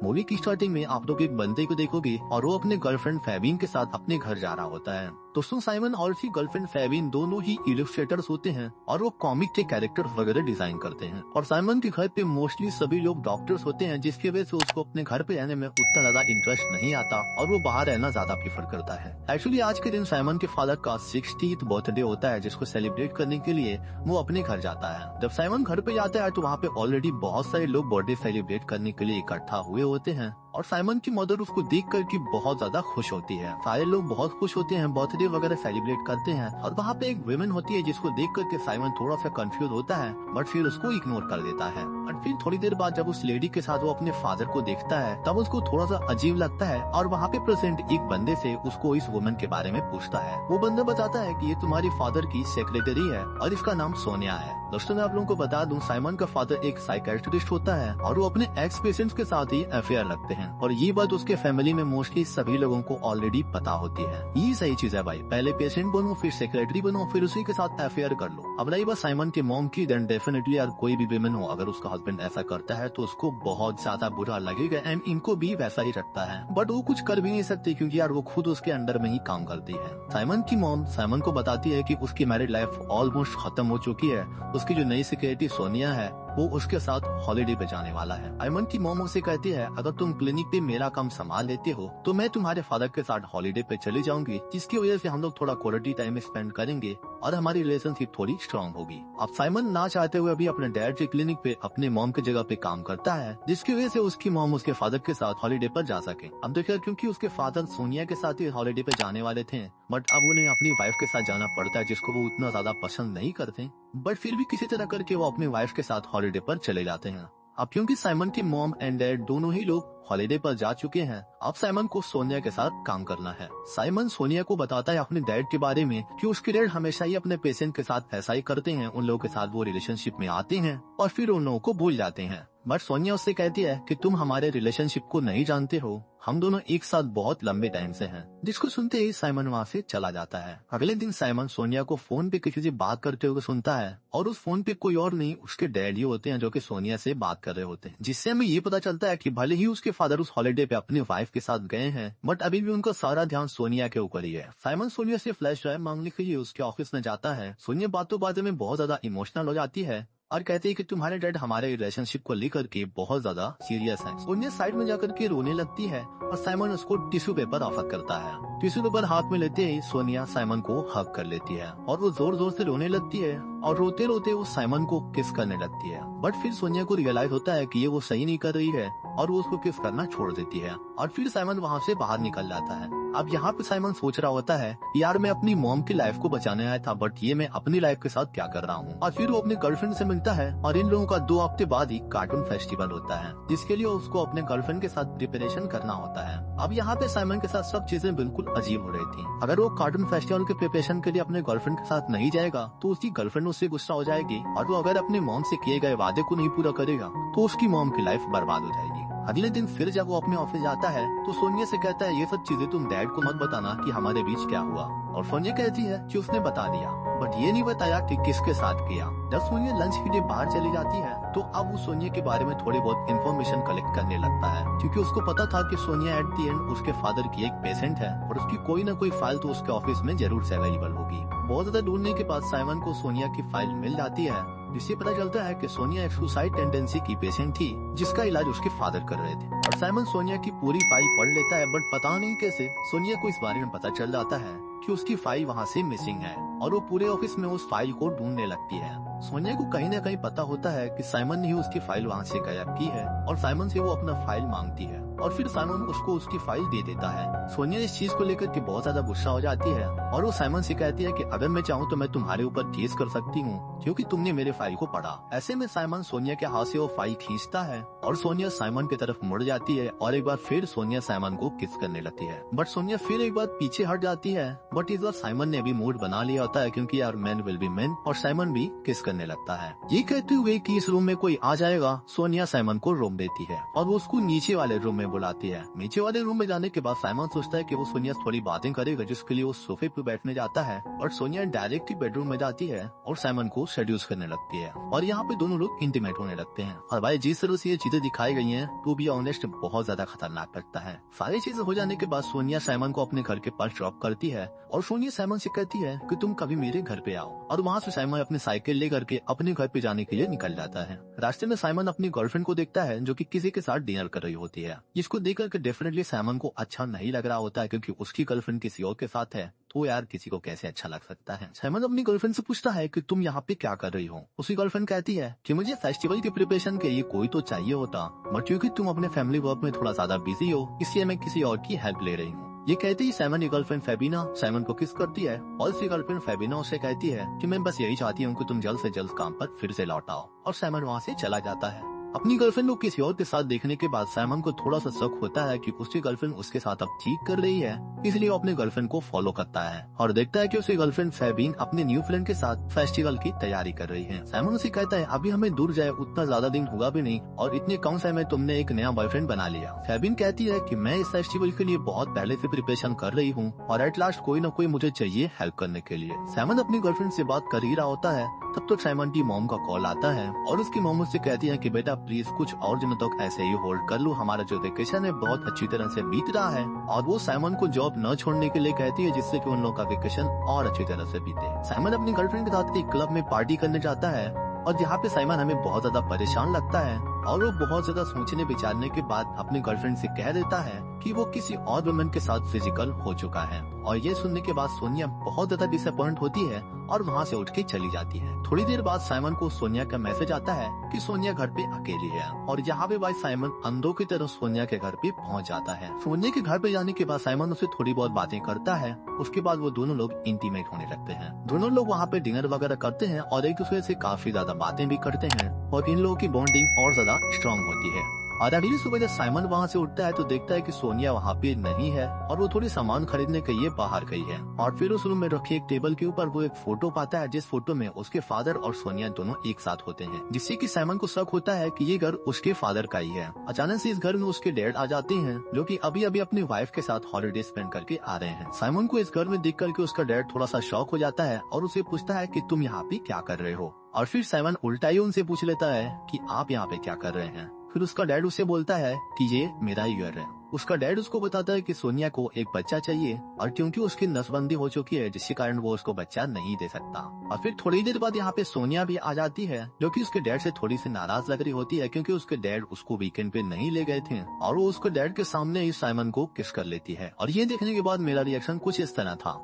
Movie की starting में आप लोग एक बंदे को देखोगे और वो अपने गर्लफ्रेंड फेबिन के साथ अपने घर जा रहा होता है। दोस्तों साइमन और उसकी गर्लफ्रेंड फेबिन दोनों ही इलस्ट्रेटर्स होते हैं और वो कॉमिक के कैरेक्टर वगैरह डिजाइन करते हैं। और साइमन के घर पे मोस्टली सभी लोग डॉक्टर्स होते हैं, जिसकी वजह से उसको अपने घर पे रहने में उतना ज्यादा इंटरेस्ट नहीं आता और वो बाहर रहना ज्यादा प्रीफर करता है। एक्चुअली आज के दिन साइमन के फादर का 60th बर्थडे होता है, जिसको सेलिब्रेट करने के लिए वो अपने घर जाता है। जब साइमन घर पे जाता है तो वहाँ पे ऑलरेडी बहुत सारे लोग बर्थडे सेलिब्रेट करने के लिए इकट्ठा हुए होते हैं और साइमन की मदर उसको देख कर के बहुत ज्यादा खुश होती है। सारे लोग बहुत खुश होते हैं, बर्थडे वगैरह सेलिब्रेट करते हैं और वहाँ पे एक वुमेन होती है जिसको देख करके साइमन थोड़ा सा कंफ्यूज होता है, बट फिर उसको इग्नोर कर देता है। और फिर थोड़ी देर बाद जब उस लेडी के साथ वो अपने फादर को देखता है तब उसको थोड़ा सा अजीब लगता है और वहाँ पे प्रेजेंट एक बंदे से उसको इस वुमन के बारे में पूछता है। वो बंदा बताता है कि ये तुम्हारी फादर की सेक्रेटरी है और इसका नाम सोनिया है। दोस्तों मैं आप लोगों को बता दूं, साइमन का फादर एक साइकियाट्रिस्ट होता है और वो अपने एक्स पेशेंट्स के साथ ही अफेयर रखते हैं और ये बात उसके फैमिली में मोस्टली सभी लोगों को ऑलरेडी पता होती है। ये सही चीज है भाई, पहले पेशेंट बनो फिर सेक्रेटरी बनो फिर उसी के साथ अफेयर कर लो। अब रही बात साइमन के मॉम की, देन डेफिनेटली यार कोई भी विमेन हो अगर उसका हस्बैंड ऐसा करता है तो उसको बहुत ज्यादा बुरा लगेगा एंड इनको भी वैसा ही रखता है, बट वो कुछ कर भी नहीं सकती क्योंकि यार वो खुद उसके अंडर में ही काम करती है। साइमन की मॉम साइमन को बताती है कि उसकी मैरिड लाइफ ऑलमोस्ट खत्म हो चुकी है, उसकी जो नई सेक्रेटरी सोनिया है वो उसके साथ हॉलिडे पे जाने वाला है। साइमन की मॉम उसे कहती है अगर तुम क्लिनिक पे मेरा काम संभाल लेते हो तो मैं तुम्हारे फादर के साथ हॉलिडे पे चली जाऊंगी, जिसकी वजह से हम लोग थोड़ा क्वालिटी टाइम स्पेंड करेंगे और हमारी रिलेशनशिप थोड़ी स्ट्रांग होगी। अब साइमन ना चाहते हुए भी अपने डैड के क्लिनिक पे अपने मॉम की जगह पे काम करता है, जिसकी वजह से उसकी मॉम उसके फादर के साथ हॉलिडे पर जा सके। अब देखिए क्योंकि उसके फादर सोनिया के साथ ही हॉलिडे पे जाने वाले थे, बट अब उन्हें अपनी वाइफ के साथ जाना पड़ता है जिसको वो उतना ज्यादा पसंद नहीं करते, बट फिर भी किसी तरह करके वो अपनी वाइफ के साथ हॉलिडे पर चले जाते हैं। अब क्योंकि साइमन की मॉम एंड डैड दोनों ही लोग हॉलिडे पर जा चुके हैं, अब साइमन को सोनिया के साथ काम करना है। साइमन सोनिया को बताता है अपने डैड के बारे में कि उसके डैड हमेशा ही अपने पेशेंट के साथ ऐसा ही करते हैं, उन लोगों के साथ वो रिलेशनशिप में आते हैं और फिर उन लोगों को भूल जाते हैं। बट सोनिया उससे कहती है कि तुम हमारे रिलेशनशिप को नहीं जानते हो, हम दोनों एक साथ बहुत लंबे टाइम से हैं। जिसको सुनते ही साइमन वहाँ से चला जाता है। अगले दिन साइमन सोनिया को फोन पे किसी से बात करते हुए सुनता है और उस फोन पे कोई और नहीं उसके डैडी होते हैं जो कि सोनिया से बात कर रहे होते हैं, जिससे हमें ये पता चलता है कि भले ही उसके फादर उस हॉलिडे पे अपनी वाइफ के साथ गए हैं, बट अभी भी उनका सारा ध्यान सोनिया के ऊपर ही है। साइमन सोनिया से फ्लैश ड्राइव मांगने के लिए उसके ऑफिस में जाता है। सोनिया बातों बातों में बहुत ज्यादा इमोशनल हो जाती है और कहती है कि तुम्हारे डैड हमारे रिलेशनशिप को लेकर के बहुत ज्यादा सीरियस है। सोनिया साइड में जाकर के रोने लगती है और साइमन उसको टिश्यू पेपर ऑफर करता है। टिश्यू पेपर हाथ में लेते ही सोनिया साइमन को हग कर लेती है और वो जोर जोर से रोने लगती है और रोते रोते वो साइमन को किस करने लगती है, बट फिर सोनिया को रियलाइज होता है कि ये वो सही नहीं कर रही है और वो उसको किस करना छोड़ देती है और फिर साइमन वहाँ से बाहर निकल जाता है। अब यहाँ पे साइमन सोच रहा होता है यार मैं अपनी मॉम की लाइफ को बचाने आया था, बट ये मैं अपनी लाइफ के साथ क्या कर रहा हूँ। और फिर वो अपने गर्लफ्रेंड से मिलता है और इन लोगों का 2 हफ्ते बाद ही कार्टून फेस्टिवल होता है, जिसके लिए उसको अपने गर्लफ्रेंड के साथ प्रिपरेशन करना होता है। अब यहाँ पे साइमन के साथ सब चीजें बिल्कुल अजीब हो रही थी। अगर वो कार्टून फेस्टिवल के प्रिपरेशन के लिए अपने गर्लफ्रेंड के साथ नहीं जाएगा तो उसकी गर्लफ्रेंड उससे गुस्सा हो जाएगी और वो अगर अपने मॉम से किए गए वादे को नहीं पूरा करेगा तो उसकी मॉम की लाइफ बर्बाद हो जाएगी। अगले दिन फिर जब वो अपने ऑफिस जाता है तो सोनिया से कहता है ये सब चीजें तुम डैड को मत बताना कि हमारे बीच क्या हुआ, और सोनिया कहती है कि उसने बता दिया बट ये नहीं बताया कि किसके साथ किया। जब सोनिया लंच के लिए बाहर चली जाती है तो अब वो सोनिया के बारे में थोड़ी बहुत इन्फॉर्मेशन कलेक्ट करने लगता है, क्योंकि उसको पता था कि सोनिया एट दी एंड उसके फादर की एक पेशेंट है और उसकी कोई न कोई फाइल तो उसके ऑफिस में जरूर से अवेलेबल होगी। बहुत ज्यादा ढूंढने के बाद साइमन को सोनिया की फाइल मिल जाती है, जिससे पता चलता है कि सोनिया एक सुसाइड टेंडेंसी की पेशेंट थी जिसका इलाज उसके फादर कर रहे थे। और साइमन सोनिया की पूरी फाइल पढ़ लेता है, बट पता नहीं कैसे सोनिया को इस बारे में पता चल जाता है कि उसकी फाइल वहाँ से मिसिंग है और वो पूरे ऑफिस में उस फाइल को ढूंढने लगती है। सोनिया को कहीं न कहीं पता होता है कि साइमन ने ही उसकी फाइल वहाँ से गायब की है और साइमन से वो अपना फाइल मांगती है और फिर साइमन उसको उसकी फाइल दे देता है। सोनिया इस चीज को लेकर के बहुत ज्यादा गुस्सा हो जाती है और वो साइमन से कहती है कि अगर मैं चाहूँ तो मैं तुम्हारे ऊपर केस कर सकती हूँ क्योंकि तुमने मेरे फाइल को पढ़ा। ऐसे में साइमन सोनिया के हाथ से वो फाइल खींचता है और सोनिया साइमन की तरफ मुड़ जाती है और एक बार फिर सोनिया साइमन को किस करने लगती है, बट सोनिया फिर एक बार पीछे हट जाती है। बट इस बार साइमन ने भी मूड बना लिया होता है क्योंकि यार मैन विल बी मैन, और साइमन भी किस करने लगता है। ये कहते हुए कि इस रूम में कोई आ जाएगा, सोनिया साइमन को रोक देती है और वो उसको नीचे वाले रूम में बुलाती है। नीचे वाले रूम में जाने के बाद साइमन सोचता है कि वो सोनिया से थोड़ी बातें करेगा, जिसके लिए वो सोफे पे बैठने जाता है और सोनिया डायरेक्ट ही बेडरूम में जाती है और साइमन को सेड्यूस करने लगती है और यहाँ पे दोनों लोग इंटीमेट होने लगते हैं। और भाई जिस तरह से ये चीजें दिखाई गई हैं, टू बी ऑनेस्ट बहुत ज्यादा खतरनाक लगता है। सारी चीजें हो जाने के बाद सोनिया साइमन को अपने घर के पास ड्रॉप करती है और सोनिया साइमन से कहती है कि तुम कभी मेरे घर पे आओ, और वहाँ से साइमन अपनी साइकिल लेकर के अपने घर पे जाने के लिए निकल जाता है। रास्ते में साइमन अपनी गर्लफ्रेंड को देखता है जो कि किसी के साथ डिनर कर रही होती है। इसको देखकर के डेफिनेटली साइमन को अच्छा नहीं लग रहा होता है, क्योंकि उसकी गर्लफ्रेंड किसी और के साथ है, तो यार किसी को कैसे अच्छा लग सकता है। साइमन अपनी गर्लफ्रेंड से पूछता है कि तुम यहाँ पे क्या कर रही हो। उसकी गर्लफ्रेंड कहती है कि मुझे फेस्टिवल की प्रिपरेशन के लिए कोई तो चाहिए होता, बट क्योंकि तुम अपने फैमिली वर्क में थोड़ा ज्यादा बिजी हो, इसलिए मैं किसी और की हेल्प ले रही हूँ। ये कहते ही साइमन की गर्लफ्रेंड फेबिना साइमन को किस करती है और उसकी गर्लफ्रेंड फेबिना उसे कहती है कि मैं बस यही चाहती हूँ कि तुम जल्द से जल्द काम पर फिर से लौट आओ, और साइमन वहाँ से चला जाता है। अपनी गर्लफ्रेंड को किसी और के साथ देखने के बाद साइमन को थोड़ा सा शक होता है कि उसकी गर्लफ्रेंड उसके साथ अब चीट कर रही है, इसलिए वो अपने गर्लफ्रेंड को फॉलो करता है और देखता है कि उसकी गर्लफ्रेंड फेबिन अपने न्यू फ्रेंड के साथ फेस्टिवल की तैयारी कर रही है। साइमन उसे कहता है अभी हमें दूर जाए उतना ज्यादा दिन होगा भी नहीं, और इतने कम समय में तुमने एक नया बॉयफ्रेंड बना लिया। फेबिन कहती है कि मैं इस फेस्टिवल के लिए बहुत पहले से प्रिपरेशन कर रही हूँ और एट लास्ट कोई न कोई मुझे चाहिए हेल्प करने के लिए। साइमन अपनी गर्लफ्रेंड से बात कर ही रहा होता है, तब तक साइमन की मॉम का कॉल आता है और उसकी मॉम उससे कहती है कि बेटा प्लीज कुछ और दिनों तक ऐसे ही होल्ड कर लो, हमारा जो वेकेशन है बहुत अच्छी तरह से बीत रहा है। और वो साइमन को जॉब न छोड़ने के लिए कहती है, जिससे कि उन लोगों का वेकेशन और अच्छी तरह से बीते। साइमन अपनी गर्लफ्रेंड के साथ एक क्लब में पार्टी करने जाता है और यहाँ पे साइमन हमें बहुत ज्यादा परेशान लगता है और वो बहुत ज्यादा सोचने विचारने के बाद अपनी गर्लफ्रेंड से कह देता है कि वो किसी और वुमन के साथ फिजिकल हो चुका है। और ये सुनने के बाद सोनिया बहुत ज्यादा डिसअपॉइंट होती है और वहाँ से उठ के चली जाती है। थोड़ी देर बाद साइमन को सोनिया का मैसेज आता है कि सोनिया घर पे अकेली है, और यहाँ पे भाई साइमन अंधों की तरह सोनिया के घर पे पहुँच जाता है। सोनिया के घर पे जाने के बाद साइमन उसे थोड़ी बहुत बातें करता है, उसके बाद वो दोनों लोग इंटीमेट होने लगते हैं। दोनों लोग वहाँ पे डिनर वगैरह करते हैं और एक दूसरे से काफी ज्यादा बातें भी करते हैं और इन लोगों की बॉन्डिंग और ज्यादा स्ट्रॉन्ग होती है। और अगली सुबह जब साइमन वहाँ से उठता है तो देखता है कि सोनिया वहाँ पे नहीं है और वो थोड़ी सामान खरीदने के लिए बाहर गई है। और फिर उस रूम में रखी एक टेबल के ऊपर वो एक फोटो पाता है, जिस फोटो में उसके फादर और सोनिया दोनों एक साथ होते हैं, जिससे कि साइमन को शक होता है कि ये घर उसके फादर का ही है। अचानक से इस घर में उसके डैड आ जाते हैं, जो कि अभी अभी अपनी वाइफ के साथ हॉलिडे स्पेंड करके आ रहे हैं। साइमन को इस घर में देख करके उसका डैड थोड़ा सा शॉक हो जाता है और उसे पूछता है कि तुम यहाँ पे क्या कर रहे हो। और फिर साइमन उल्टा ही उनसे पूछ लेता है कि आप यहाँ पे क्या कर रहे हैं। फिर उसका डैड उसे बोलता है कि ये मेरा ही घर है। उसका डैड उसको बताता है कि सोनिया को एक बच्चा चाहिए और क्योंकि उसकी नसबंदी हो चुकी है, जिसके कारण वो उसको बच्चा नहीं दे सकता। और फिर थोड़ी देर बाद यहाँ पे सोनिया भी आ जाती है, जो कि उसके डैड से थोड़ी सी नाराज लग रही होती है, क्योंकि उसके डैड उसको वीकेंड पे नहीं ले गए थे और वो उसके डैड के सामने ही साइमन को किस कर लेती है। और ये देखने के बाद मेरा रिएक्शन कुछ इस तरह था।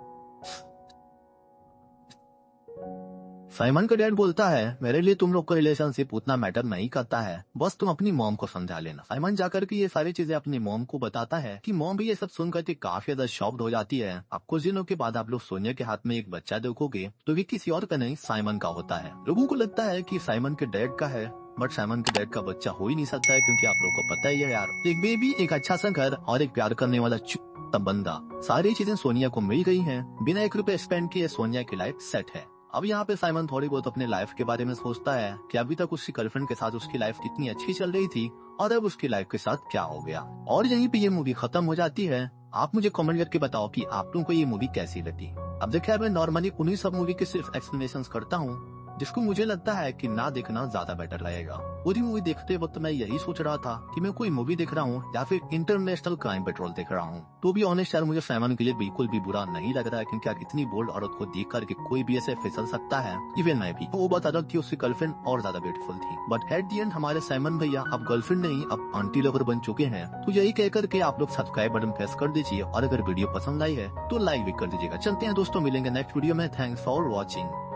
साइमन का डैड बोलता है मेरे लिए तुम लोग का रिलेशनशिप उतना मैटर नहीं करता है, बस तुम अपनी मॉम को समझा लेना। साइमन जाकर के ये सारी चीजें अपनी मॉम को बताता है कि मॉम भी ये सब सुनकर के काफी ज्यादा शॉक्ड हो जाती है। अब कुछ दिनों के बाद आप लोग सोनिया के हाथ में एक बच्चा देखोगे तो ये किसी और का नहीं साइमन का होता है। लोगों को लगता है कि साइमन के डैड का है, बट साइमन के डैड का बच्चा हो ही नहीं सकता है, क्योंकि आप लोग को पता ही है यार, एक बेबी, एक अच्छा सा घर और एक प्यार करने वाला बंदा, सारी चीजें सोनिया को मिल गई हैं। बिना एक रुपए स्पेंड किए सोनिया की लाइफ सेट है। अब यहाँ पे साइमन थोड़ी बहुत अपने लाइफ के बारे में सोचता है कि अभी तक उसकी गर्लफ्रेंड के साथ उसकी लाइफ कितनी अच्छी चल रही थी और अब उसकी लाइफ के साथ क्या हो गया। और यहीं पे ये मूवी खत्म हो जाती है। आप मुझे कमेंट करके बताओ कि आप लोगों को ये मूवी कैसी लगी। अब देखिए, मैं नॉर्मली उन्हीं सब मूवी के सिर्फ एक्सप्लेनेशन करता हूँ जिसको मुझे लगता है कि ना देखना ज्यादा बेटर रहेगा। पूरी मूवी देखते वक्त मैं यही सोच रहा था कि मैं कोई मूवी देख रहा हूँ या फिर इंटरनेशनल क्राइम पेट्रोल देख रहा हूँ। तो भी ऑनेस्ट यार, मुझे साइमन के लिए बिल्कुल भी बुरा नहीं लग रहा है, क्योंकि यार इतनी बोल्ड औरत को देख करके कोई भी ऐसे फिसल सकता है। इवन मैं भी। वो बात अलग थी, उसकी गर्लफ्रेंड और ज्यादा ब्यूटीफुल थी, बट एट दी एंड हमारे साइमन भैया अब गर्लफ्रेंड नहीं, अब आंटी लवर बन चुके हैं। तो यही कहकर के आप लोग सब्सक्राइब बटन प्रेस कर दीजिए और अगर वीडियो पसंद आई है तो लाइक भी कर दीजिएगा। चलते हैं दोस्तों, मिलेंगे नेक्स्ट वीडियो में। Thanks for watching.